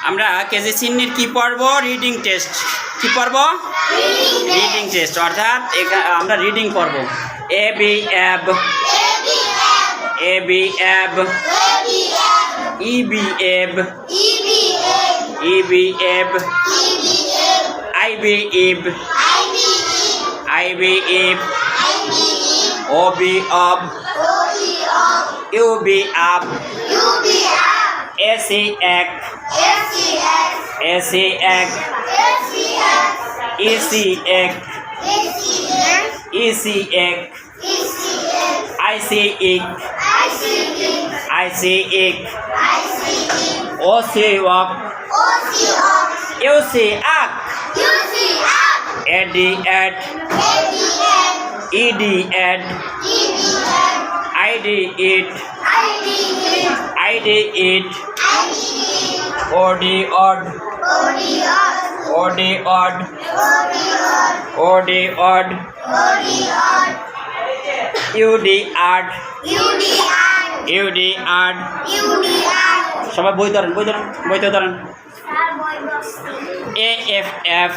আমরা কেজি চিহ্নের কি পড়ব? Reading test. কি পড়ব? রিডিং টেস্ট, অর্থাৎ আমরা রিডিং পড়ব। A B ab, A B ab, E B eb, E B eb, I B ib, I B ib, O B ob, U B ub, A C ac, A C এক, E C এক, E C এক, I C ic, I C ic, O C oc, U C uc, A D ad, E D ed, I D id, I D id, O D od, O D od, O D od, U D ud, U D ud. সবাই বই ধরেন, বই ধরেন, বইতে ধরেন। A F F,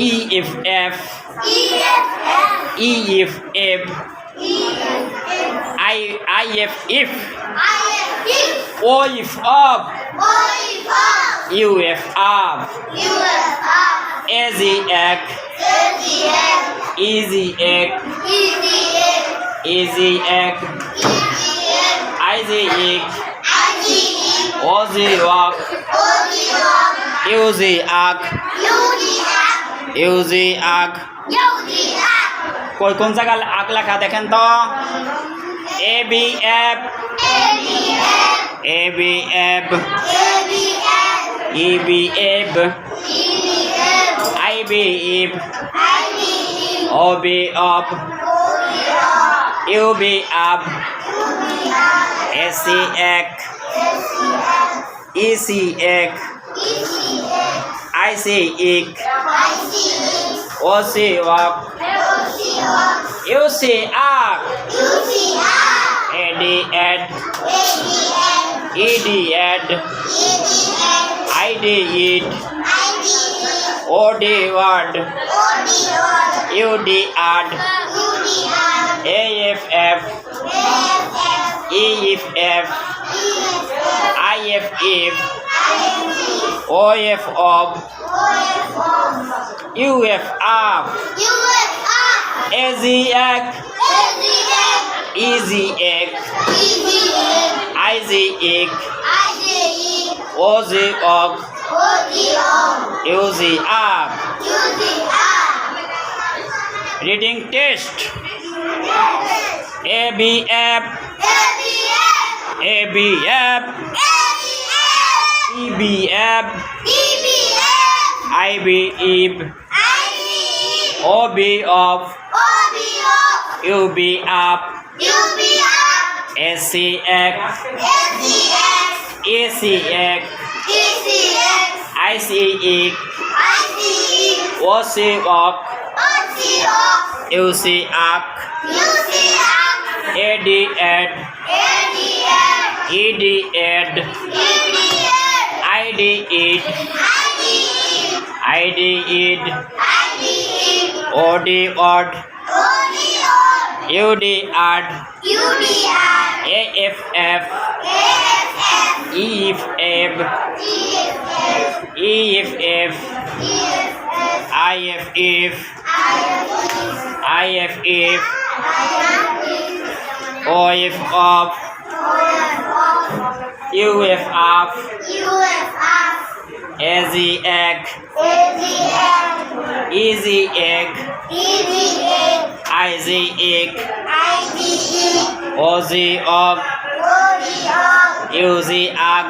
E F F, E F ef, I F if, O F of, U F uf, A G ag, E G এক, E G এক, I G ইক, ও জি ওয়াক, ইউ জি আক, ইউ জি আক। কোন জায়গা আক লেখা দেখেন তো? A B ab, A B ab, E B eb, I B ib, O B ob, U B ub, A C এক, ই সি এক, I C ic, O C oc, U C uc, A D ad, E D ed, I D id, O D od, U D ud, A F F, E F ef, I F if, O F of, U F uf, A G ag, E জি এক, I G ইক, O G og, U G ug. Reading test. A B ab, A B ab, E B eb, I B ib, O B ob, U B ub, A C ac, A C এক, I C ic, O C oc, U C uc, A D ad, E D ed, I D id, I D id, O D od, U D ud, A F F, E F F, E F ef, I F if, I F if, O F of, U F uf, A G ag, E জি এক, I G ইক, O G og, U জি আক।